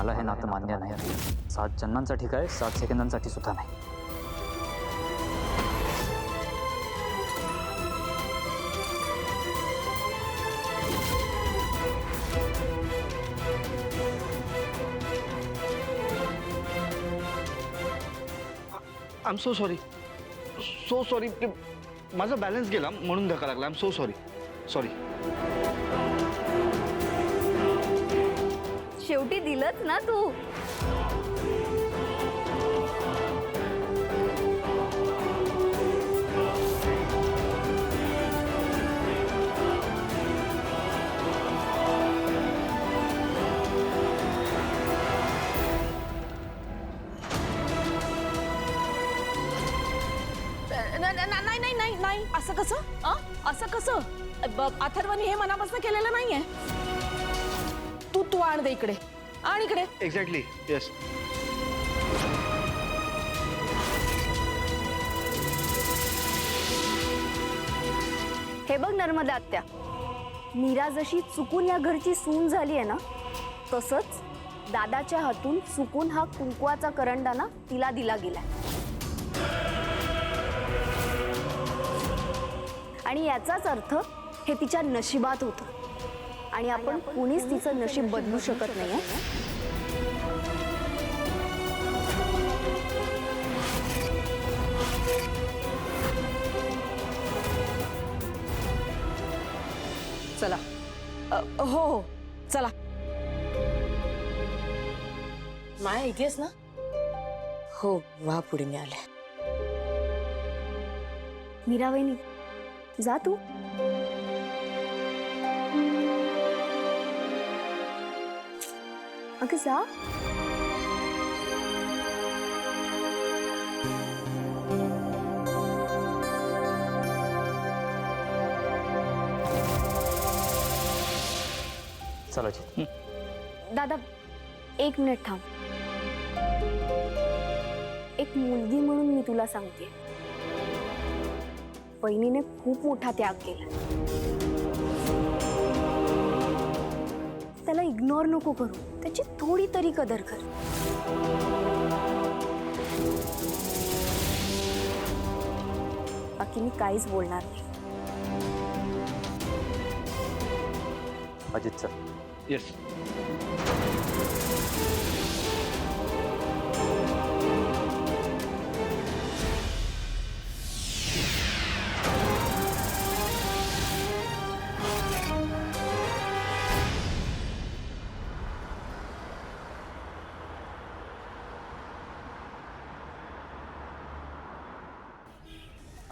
मला हे नातं मान्य नाही. 7 जन्मांसाठी काय, 7 सेकंदांसाठी सुद्धा नाही. I am so sorry, so sorry. माझा बॅलन्स गेला म्हणून धक्का लागला. I am so sorry. Sorry. शेवटी दिलंच ना तू. नाही नाही नाही नाही, असं कसं? असं कसं? अथर्वनी हे मनापासून केलेलं नाहीये. तू आण दे इकडे, आण इकडे. एक्झॅक्टली. येस. हे बघ नर्मदा आत्या, मीरा जशी चुकून या घरची सून झाली आहे ना, तसंच दादाच्या हातून चुकून हा कुंकवाचा करंडा तिला दिला गेलाय. आणि याचाच अर्थ हे तिच्या नशिबात होतं आणि आपण कुणीच तिचं नशीब बदलू शकत नाही. चला. हो चला. माया इथेच ना? हो, वा पुढे मी आले. मीरा वहिनी, जा तू. अगं जा. चला जी. दादा 1 मिनिट थांब. एक मुलगी म्हणून मी तुला सांगते, बहिणीने खूप मोठा त्याग केला. त्याला इग्नोर नको करू, त्याची थोडी तरी कदर कर. बाकी मी काहीच बोलणार नाही. अजित सर. येस.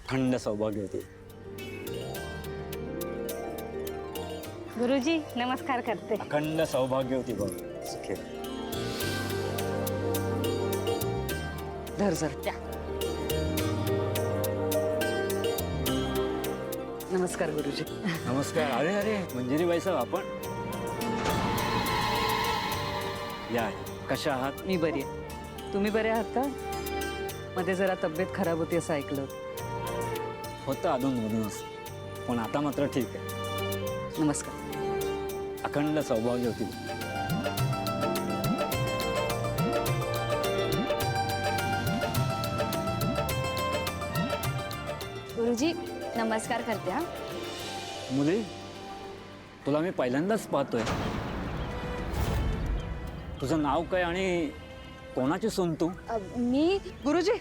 अखंड सौभाग्य होते. गुरुजी नमस्कार करते. अखंड सौभाग्य होती बघ. सुखे. धर जर त्या. नमस्कार गुरुजी. नमस्कार. अरे अरे मंजिरीबाई साहेब, आपण या. कशा आहात? मी बरी आहे. तुम्ही बरे आहात का? मध्ये जरा तब्येत खराब होती असं ऐकलं. होतं अधूनमधूनच, पण आता मात्र ठीक आहे. नमस्कार. अखंड सौभाग्य होती. गुरुजी नमस्कार करते. हा मुली, तुला मी पहिल्यांदाच पाहतोय. तुझं नाव काय आणि कोणाची सून तू? मी गुरुजी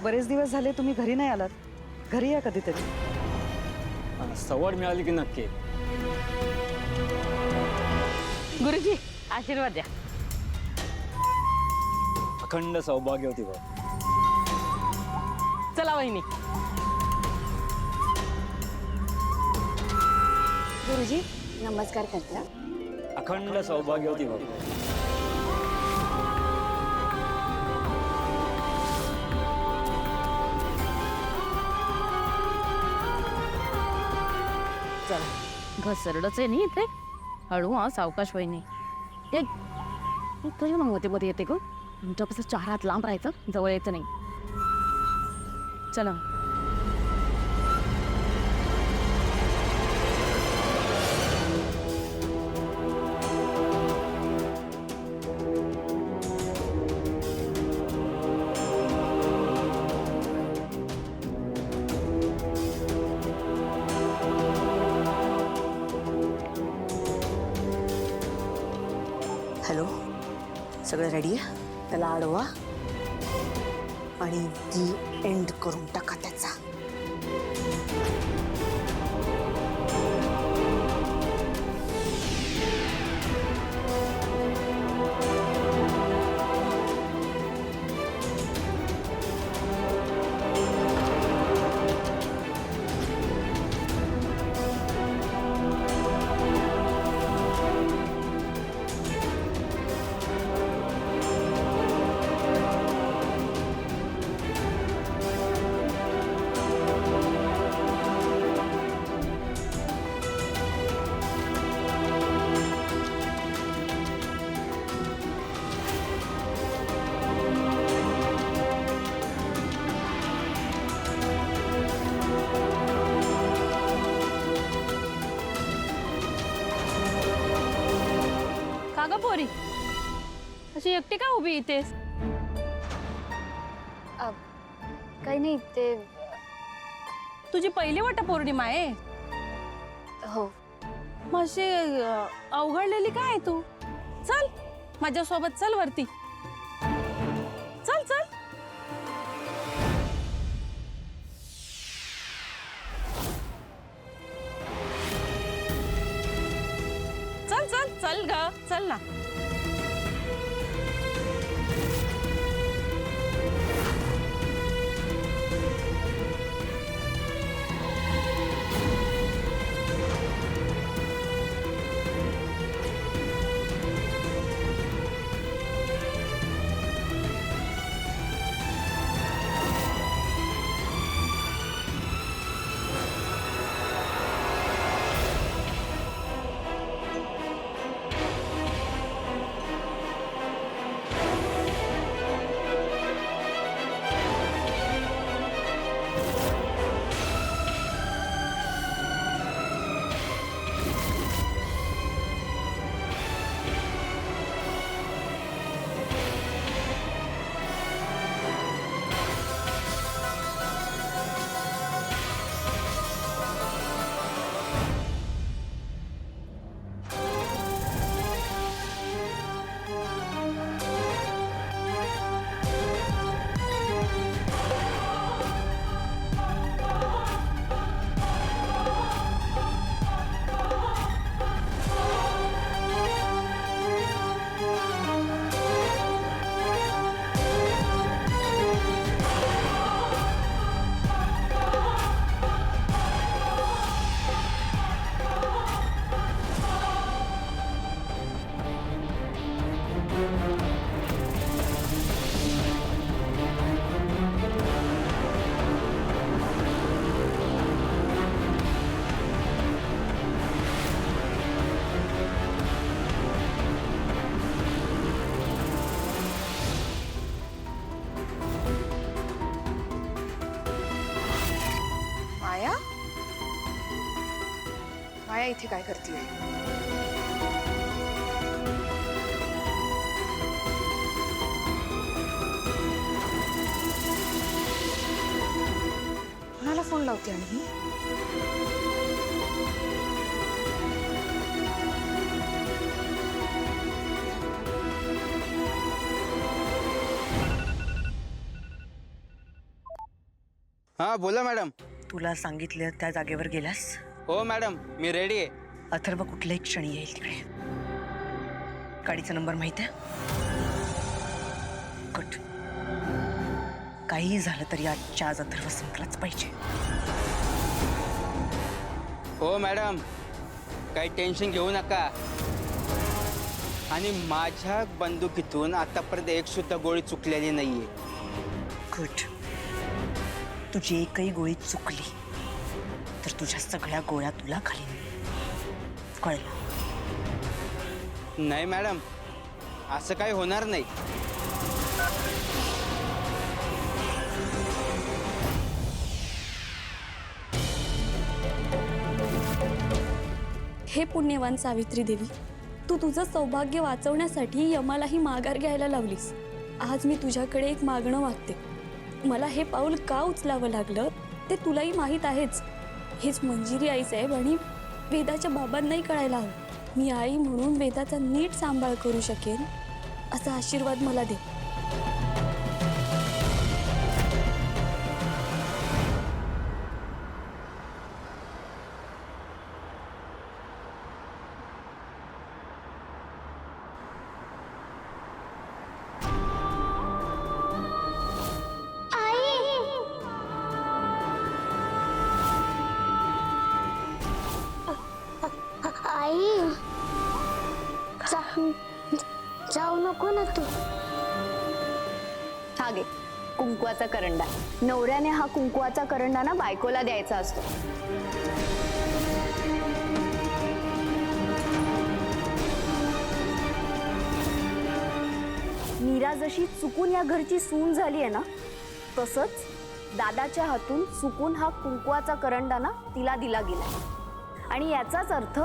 बरेच दिवस झाले तुम्ही घरी नाही आलात. घरी या कधीतरी. सवड मिळाली की नक्की. गुरुजी आशीर्वाद द्या. अखंड सौभाग्य होती बघ. चला वहिनी. गुरुजी नमस्कार करते. हा अखंड सौभाग्य होती बघ. चला. घसरडच आहे नाही इथे. हळू हा, सावकाश वहिनी. ते तरी मग मध्ये येते ग. तुमच्यापासून 4 हात लांब राहायचं, जवळ यायचं नाही. चला. हॅलो, सगळं रेडी आहे? त्याला अडवा आणि दी एंड करून टाका त्याचा. का ग पोरी, अशी एकटी का उभी इथेच? काही नाही ते. तुझी पहिली वटपौर्णिमा आहे. हो. मग अशी अवघडलेली काय आहे तू? चल माझ्यासोबत, चल वरती, चल चल. चल चल चल ग, चल ना. माया इथे काय करतीये? कोणाला फोन लावते आणि ही? हां बोला मॅडम. तुला सांगितलं त्या जागेवर गेलास? हो मॅडम, मी रेडी आहे. अथर्व कुठल्याही क्षणी येईल तिकडे. गाडीचा नंबर माहित आहे? गुड. काहीही झालं तरी आजच्या आज अथर्व संपलाच पाहिजे. हो मॅडम, काही टेन्शन घेऊ नका. आणि माझ्या बंदुकीतून आतापर्यंत एक सुद्धा गोळी चुकलेली नाहीये. गुड. तुझी एकही गोळी चुकली तर तुझ्या सगळ्या गोळ्या तुला घालीन. कळलं? नाही मॅडम, असं काही होणार नाही. हे पुण्यवान सावित्री देवी, तू तुझं सौभाग्य वाचवण्यासाठी यमालाही माघार घ्यायला लावलीस. आज मी तुझ्याकडे एक मागणं मागते. मला हे पाऊल का उचलावं लागलं ते तुलाही माहीत आहेच. हेच मंजिरी आईसाहेब आणि वेदाच्या बाबांनाही कळायला हवं. मी आई म्हणून वेदाचा नीट सांभाळ करू शकेन असा आशीर्वाद मला दे. आई जाऊ नको ना तू. हा घे कुंकवाचा करंडा. नवऱ्याने हा कुंकवाचा करंडा ना बायकोला द्यायचा असतो. मीरा जशी चुकून या घरची सून झाली आहे ना, तसंच दादाच्या हातून चुकून हा कुंकवाचा करंडा ना तिला दिला गेला. आणि याचाच अर्थ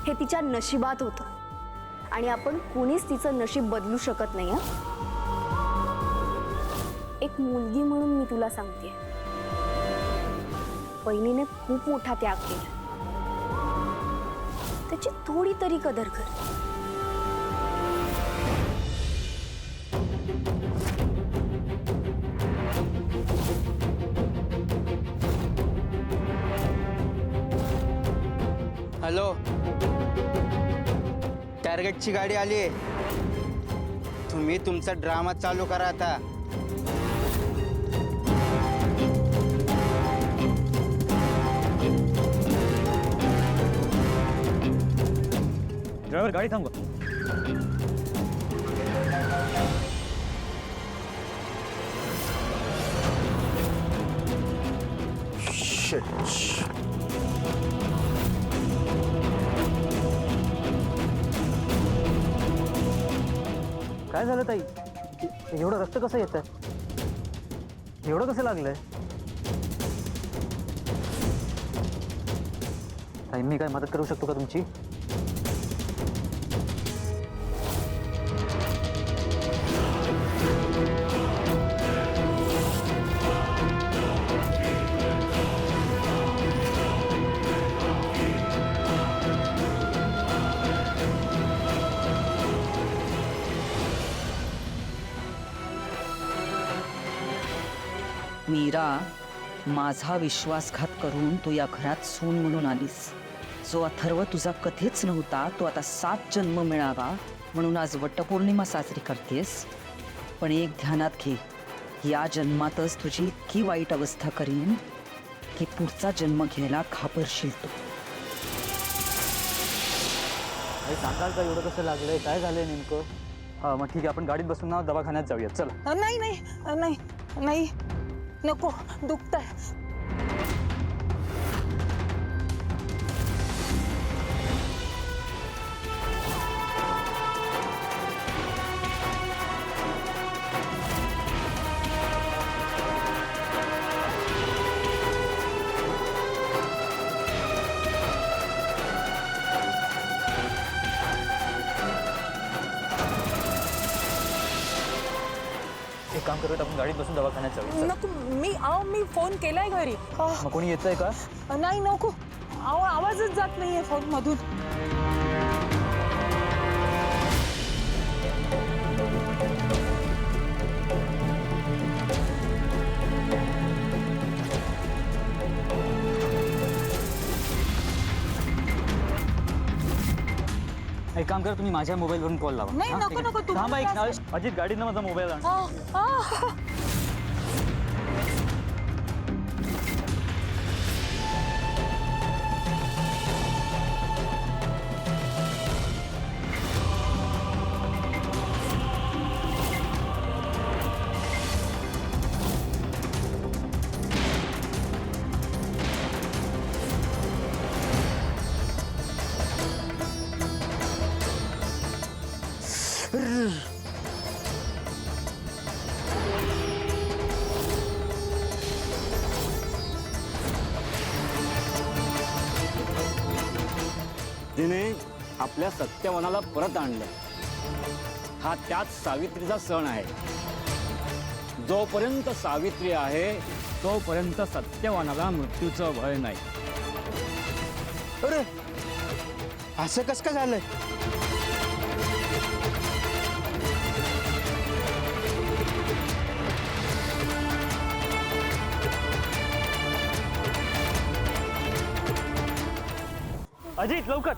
हे तिच्या नशिबात होतं. आणि आपण कुणीच तिचं नशीब बदलू शकत नाही. एक मुलगी म्हणून मी तुला सांगते, बहिणीने खूप मोठा त्याग केला. त्याची थोडी तरी कदर कर. हॅलो, टार्गेटची गाडी आली आहे. तुम्ही तुमचा ड्रामा चालू करा आता. ड्रायव्हर गाडी थांबवा. काय झालं ताई? एवढं रक्त कसं येत आहे? एवढं कसं लागलंय? ताई मी काय मदत करू शकतो का तुमची? मीरा, माझा विश्वासघात करून तू या घरात सून म्हणून आलीस. जो अथर्व तुझा कधीच नव्हता, तो आता 7 जन्म मिळावा म्हणून आज वटपौर्णिमा साजरी करतेस. पण एक ध्यानात घे, या जन्मातच तुझी इतकी वाईट अवस्था करीन की पुढचा जन्म घ्यायला घाबरशील तू. सांगाल का एवढं कसं लागलंय? काय झालंय नेमकं? हा मग ठीक आहे, आपण गाडीत बसून ना दवाखान्यात जाऊयात. चला. नाही नाही नाही नाही नको, दुखतंय. एक काम करूयात, आपण गाडीत बसून दवाखान्यात जाऊया. नको, मी फोन केलाय घरी. मग कोणी येतंय का? नाही नको, आवाजच जात नाहीये फोन मधून. एक काम करा, तुम्ही माझ्या मोबाईलवरून कॉल लावा. नाही, हा, नको, ठीक आहे. नको, तुम्ही थांबा एक मला मिनिट. अजित गाडीनं माझा मोबाईल आण. तिने आपल्या सत्यवनाला परत आणलं. हा त्याच सावित्रीचा सण आहे. जोपर्यंत सावित्री आहे तोपर्यंत सत्यवनाला मृत्यूचं भय नाही. अरे असं कसं काय झालंय? अजित लवकर.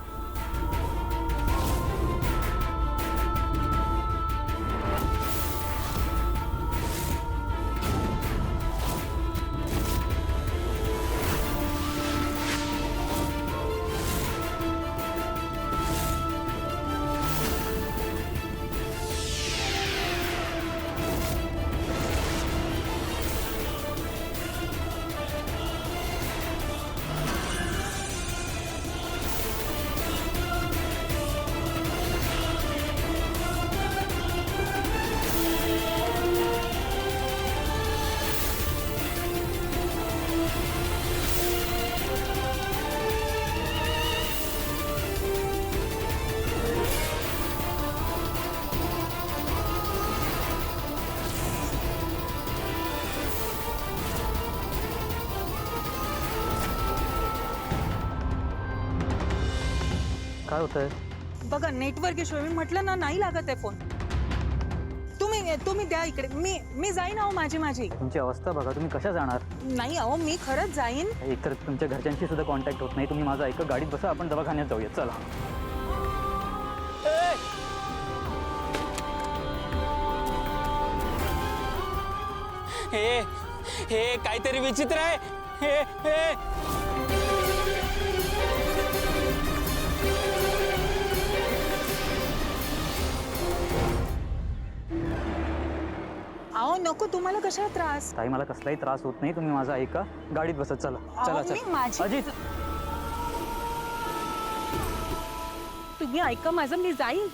काय होतंय? बघा नेटवर्क इश्यू मी म्हटलं ना नाही लागत आहे फोन. तुम्ही द्या इकडे. मी जाईन अहो माझी. तुमची अवस्था बघा, तुम्ही कशा जाणार? नाही अहो मी खरंच जाईन. एकतर तुमच्या घरच्यांशी सुद्धा कॉन्टॅक्ट होत नाही. तुम्ही माझं ऐका, गाडीत बसा, आपण दवाखान्यात जाऊया. चला. हे हे काहीतरी विचित्र आहे. हे हे अहो नको तुम्हाला कशा त्रास. ताई मला कसलाही त्रास होत नाही. तुम्ही माझं ऐका, गाडीत बसा. चला चला अहो, मी चला. माझी- अजित तुम्ही ऐका माझं, मी जाईन.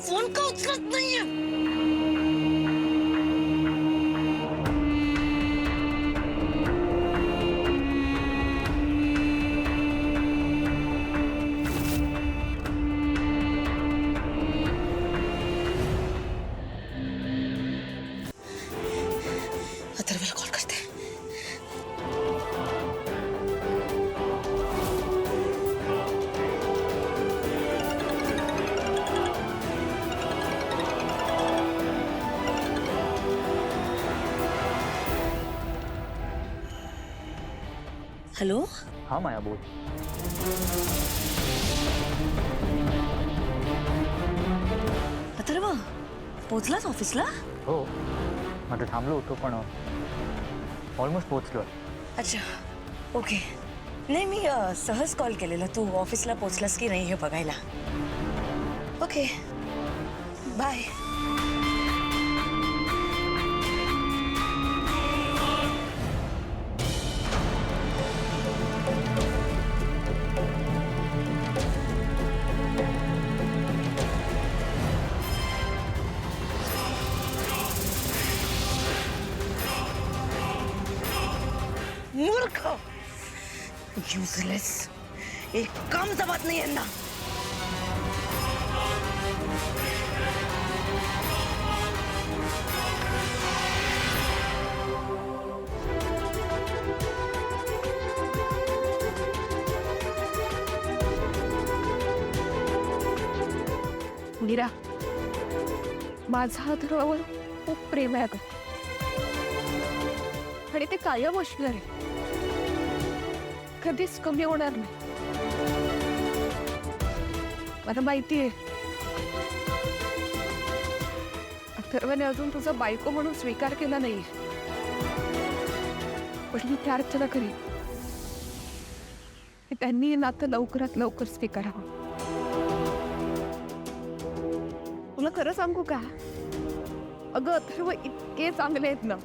फोन का उचलत नाहीये. अथर्वला कॉल करते. हॅलो. हा माया बोल. अथर्व पोहोचलास ऑफिसला? हो, माझं थांबलो होतो पण ऑलमोस्ट पोहोचलो. अच्छा ओके. नाही मी सहज कॉल केलेला तू ऑफिसला पोहोचलास की नाही हे बघायला. Okay bye. मूर्ख, यूजलेस, एक काम जमत नाही यांना. मीरा, माझा अथर्वावर खूप प्रेम आहे अगं, आणि ते कायम असणार आहे, कधीच कमी होणार नाही. मला माहिती आहे अथर्वने अजून तुझा बायको म्हणून स्वीकार केला नाही, पण मी प्रार्थना करीन की त्यांनी हे नातं लवकरात लवकर स्वीकारावं. तुला खरं सांगू का, अगं अथर्व इतके चांगले आहेत ना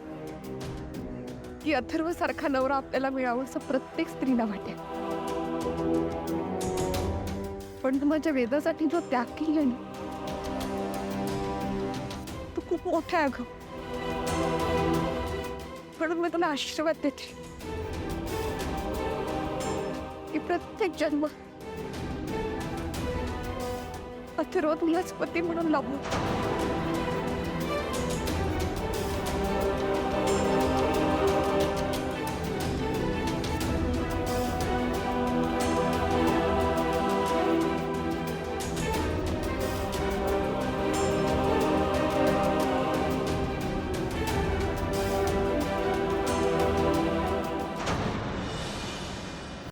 की अथर्व सारखा नवरा आपल्याला मिळावं असं प्रत्येक स्त्रीला वाटेल. पण पण तू माझ्या वेदासाठी जो त्याग केला ना तू खूप मोठा आहे अगं. म्हणून मी तुला आशीर्वाद देते की प्रत्येक जन्म अथर्व तुलाच पती म्हणून लाभू.